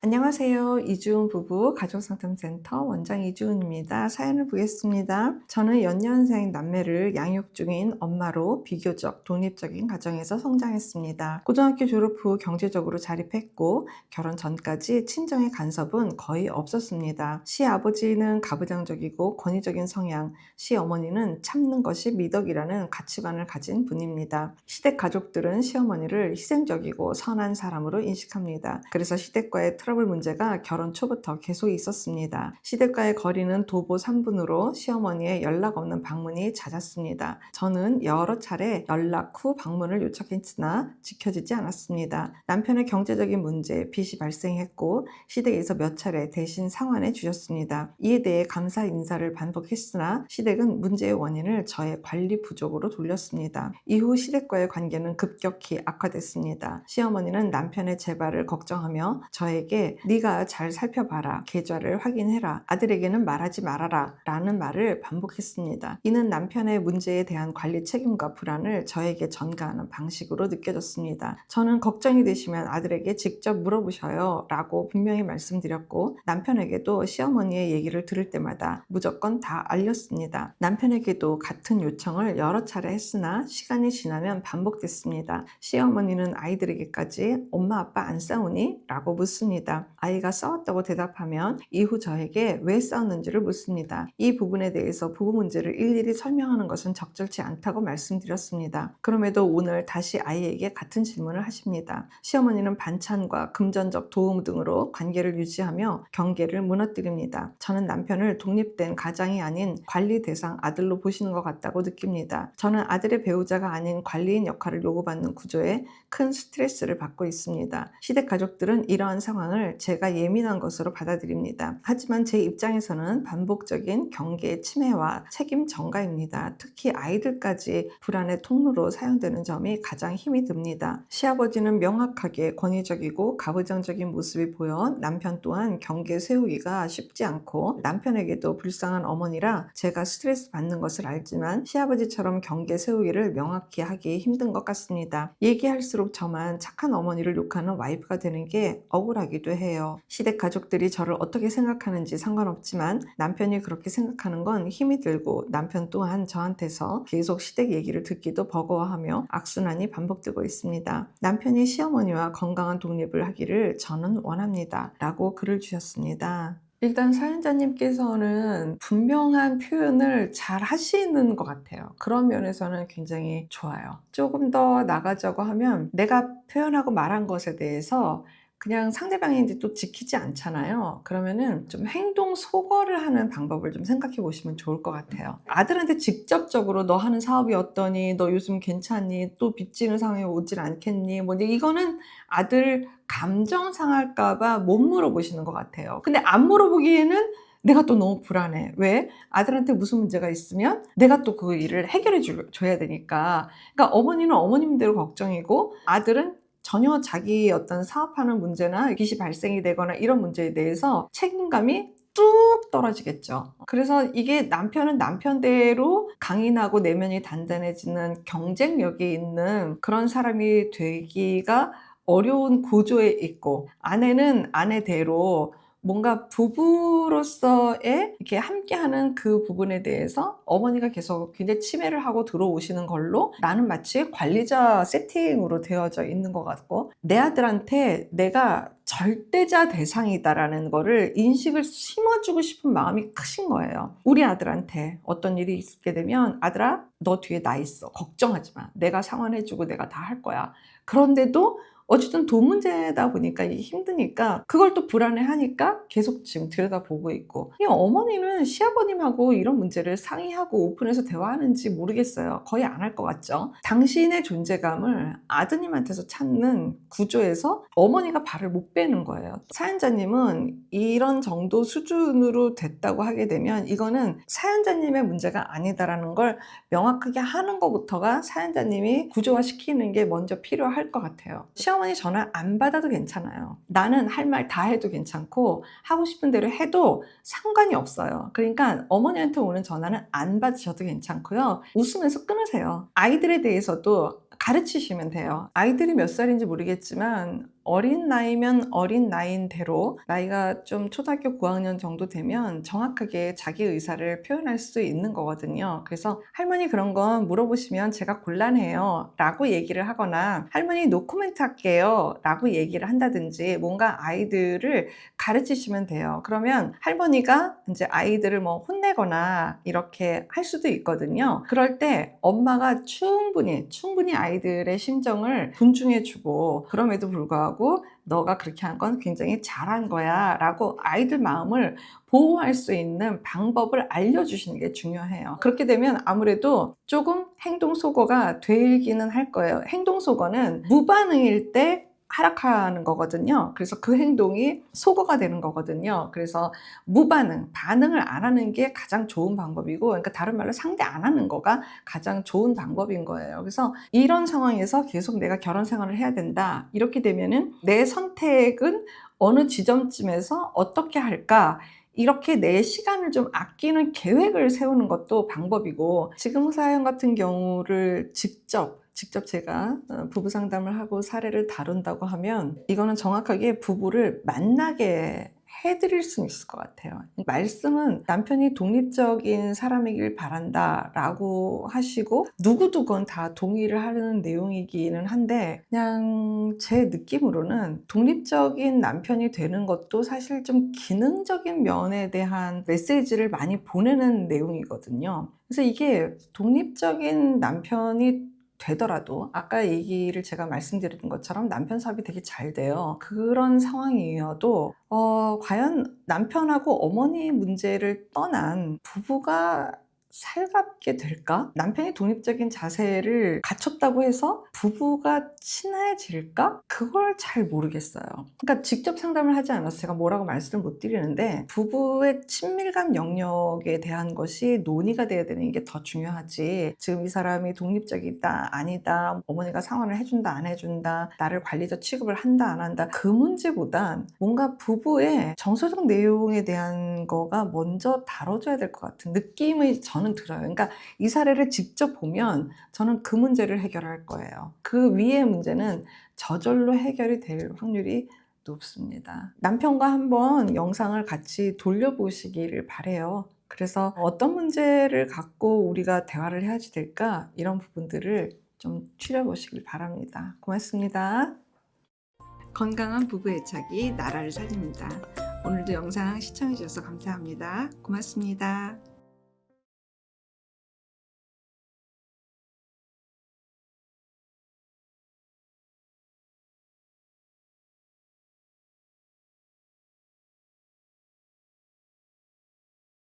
안녕하세요. 이주은 부부 가족상담센터 원장 이주은입니다. 사연을 보겠습니다. 저는 연년생 남매를 양육 중인 엄마로 비교적 독립적인 가정에서 성장했습니다. 고등학교 졸업 후 경제적으로 자립했고 결혼 전까지 친정의 간섭은 거의 없었습니다. 시아버지는 가부장적이고 권위적인 성향, 시어머니는 참는 것이 미덕이라는 가치관을 가진 분입니다. 시댁 가족들은 시어머니를 희생적이고 선한 사람으로 인식합니다. 그래서 시댁과의 트러블 문제가 결혼 초부터 계속 있었습니다. 시댁과의 거리는 도보 3분으로 시어머니의 연락 없는 방문이 잦았습니다. 저는 여러 차례 연락 후 방문을 요청했으나 지켜지지 않았습니다. 남편의 경제적인 문제, 빚이 발생했고 시댁에서 몇 차례 대신 상환해 주셨습니다. 이에 대해 감사 인사를 반복했으나 시댁은 문제의 원인을 저의 관리 부족으로 돌렸습니다. 이후 시댁과의 관계는 급격히 악화됐습니다. 시어머니는 남편의 재발을 걱정하며 저에게 네가 잘 살펴봐라, 계좌를 확인해라, 아들에게는 말하지 말아라 라는 말을 반복했습니다. 이는 남편의 문제에 대한 관리 책임과 불안을 저에게 전가하는 방식으로 느껴졌습니다. 저는 걱정이 되시면 아들에게 직접 물어보셔요 라고 분명히 말씀드렸고 남편에게도 시어머니의 얘기를 들을 때마다 무조건 다 알렸습니다. 남편에게도 같은 요청을 여러 차례 했으나 시간이 지나면 반복됐습니다. 시어머니는 아이들에게까지 엄마 아빠 안 싸우니? 라고 묻습니다. 아이가 싸웠다고 대답하면 이후 저에게 왜 싸웠는지를 묻습니다. 이 부분에 대해서 부부 문제를 일일이 설명하는 것은 적절치 않다고 말씀드렸습니다. 그럼에도 오늘 다시 아이에게 같은 질문을 하십니다. 시어머니는 반찬과 금전적 도움 등으로 관계를 유지하며 경계를 무너뜨립니다. 저는 남편을 독립된 가장이 아닌 관리 대상 아들로 보시는 것 같다고 느낍니다. 저는 아들의 배우자가 아닌 관리인 역할을 요구받는 구조에 큰 스트레스를 받고 있습니다. 시댁 가족들은 이러한 상황을 제가 예민한 것으로 받아들입니다. 하지만 제 입장에서는 반복적인 경계의 침해와 책임 전가입니다. 특히 아이들까지 불안의 통로로 사용되는 점이 가장 힘이 듭니다. 시아버지는 명확하게 권위적이고 가부장적인 모습이 보여 남편 또한 경계 세우기가 쉽지 않고 남편에게도 불쌍한 어머니라 제가 스트레스 받는 것을 알지만 시아버지처럼 경계 세우기를 명확히 하기 힘든 것 같습니다. 얘기할수록 저만 착한 어머니를 욕하는 와이프가 되는 게 억울하기도 해요. 시댁 가족들이 저를 어떻게 생각하는지 상관없지만 남편이 그렇게 생각하는 건 힘이 들고 남편 또한 저한테서 계속 시댁 얘기를 듣기도 버거워하며 악순환이 반복되고 있습니다. 남편이 시어머니와 건강한 독립을 하기를 저는 원합니다. 라고 글을 주셨습니다. 일단 사연자님께서는 분명한 표현을 잘 하시는 것 같아요. 그런 면에서는 굉장히 좋아요. 조금 더 나가자고 하면 내가 표현하고 말한 것에 대해서 그냥 상대방이 또 지키지 않잖아요. 그러면은 좀 행동 소거를 하는 방법을 좀 생각해 보시면 좋을 것 같아요. 아들한테 직접적으로 너 하는 사업이 어떠니? 너 요즘 괜찮니? 또 빚지는 상황에 오질 않겠니? 뭐 이거는 아들 감정 상할까봐 못 물어보시는 것 같아요. 근데 안 물어보기에는 내가 또 너무 불안해. 왜? 아들한테 무슨 문제가 있으면 내가 또 그 일을 해결해 줘야 되니까. 그러니까 어머니는 어머님대로 걱정이고 아들은 전혀 자기 어떤 사업하는 문제나 빚이 발생이 되거나 이런 문제에 대해서 책임감이 뚝 떨어지겠죠. 그래서 이게 남편은 남편대로 강인하고 내면이 단단해지는 경쟁력이 있는 그런 사람이 되기가 어려운 구조에 있고 아내는 아내대로 뭔가 부부로서의 이렇게 함께하는 그 부분에 대해서 어머니가 계속 굉장히 침해를 하고 들어오시는 걸로 나는 마치 관리자 세팅으로 되어져 있는 것 같고 내 아들한테 내가 절대자 대상이다라는 거를 인식을 심어주고 싶은 마음이 크신 거예요. 우리 아들한테 어떤 일이 있게 되면 아들아 너 뒤에 나 있어. 걱정하지 마. 내가 상환해주고 내가 다 할 거야. 그런데도 어쨌든 돈 문제다 보니까 이게 힘드니까 그걸 또 불안해하니까 계속 지금 들여다보고 있고 이 어머니는 시아버님하고 이런 문제를 상의하고 오픈해서 대화하는지 모르겠어요. 거의 안 할 것 같죠. 당신의 존재감을 아드님한테서 찾는 구조에서 어머니가 발을 못 빼는 거예요. 사연자님은 이런 정도 수준으로 됐다고 하게 되면 이거는 사연자님의 문제가 아니다라는 걸 명확하게 하는 것부터가 사연자님이 구조화시키는 게 먼저 필요할 것 같아요. 시어머니 전화 안 받아도 괜찮아요. 나는 할 말 다 해도 괜찮고 하고 싶은 대로 해도 상관이 없어요. 그러니까 어머니한테 오는 전화는 안 받으셔도 괜찮고요. 웃으면서 끊으세요. 아이들에 대해서도 가르치시면 돼요. 아이들이 몇 살인지 모르겠지만 어린 나이면 어린 나이인 대로 나이가 좀 초등학교 고학년 정도 되면 정확하게 자기 의사를 표현할 수 있는 거거든요. 그래서 할머니 그런 건 물어보시면 제가 곤란해요 라고 얘기를 하거나 할머니 노코멘트 할게요 라고 얘기를 한다든지 뭔가 아이들을 가르치시면 돼요. 그러면 할머니가 이제 아이들을 뭐 혼내거나 이렇게 할 수도 있거든요. 그럴 때 엄마가 충분히 아이들의 심정을 존중해주고 그럼에도 불구하고 너가 그렇게 한 건 굉장히 잘한 거야 라고 아이들 마음을 보호할 수 있는 방법을 알려주시는 게 중요해요. 그렇게 되면 아무래도 조금 행동소거가 되기는 할 거예요. 행동소거는 무반응일 때 하락하는 거거든요. 그래서 그 행동이 소거가 되는 거거든요. 그래서 무반응, 반응을 안 하는 게 가장 좋은 방법이고, 그러니까 다른 말로 상대 안 하는 거가 가장 좋은 방법인 거예요. 그래서 이런 상황에서 계속 내가 결혼 생활을 해야 된다. 이렇게 되면은 내 선택은 어느 지점쯤에서 어떻게 할까? 이렇게 내 시간을 좀 아끼는 계획을 세우는 것도 방법이고, 지금 사연 같은 경우를 직접 제가 부부 상담을 하고 사례를 다룬다고 하면 이거는 정확하게 부부를 만나게 해드릴 수는 있을 것 같아요. 말씀은 남편이 독립적인 사람이길 바란다 라고 하시고 누구도 그건 다 동의를 하는 내용이기는 한데 그냥 제 느낌으로는 독립적인 남편이 되는 것도 사실 좀 기능적인 면에 대한 메시지를 많이 보내는 내용이거든요. 그래서 이게 독립적인 남편이 되더라도 아까 얘기를 제가 말씀드린 것처럼 남편 사업이 되게 잘 돼요. 그런 상황이어도 과연 남편하고 어머니 문제를 떠난 부부가 살갑게 될까? 남편이 독립적인 자세를 갖췄다고 해서 부부가 친해질까? 그걸 잘 모르겠어요. 그러니까 직접 상담을 하지 않아서 제가 뭐라고 말씀을 못 드리는데 부부의 친밀감 영역에 대한 것이 논의가 돼야 되는 게 더 중요하지. 지금 이 사람이 독립적이다, 아니다, 어머니가 상환을 해준다, 안 해준다, 나를 관리자 취급을 한다, 안 한다. 그 문제보단 뭔가 부부의 정서적 내용에 대한 거가 먼저 다뤄줘야 될 것 같은 느낌이 저는 들어요. 그러니까 이 사례를 직접 보면 저는 그 문제를 해결할 거예요. 그 위의 문제는 저절로 해결이 될 확률이 높습니다. 남편과 한번 영상을 같이 돌려보시기를 바래요. 그래서 어떤 문제를 갖고 우리가 대화를 해야지 될까? 이런 부분들을 좀 추려보시길 바랍니다. 고맙습니다. 건강한 부부 애착이 나라를 살립니다. 오늘도 영상 시청해 주셔서 감사합니다. 고맙습니다.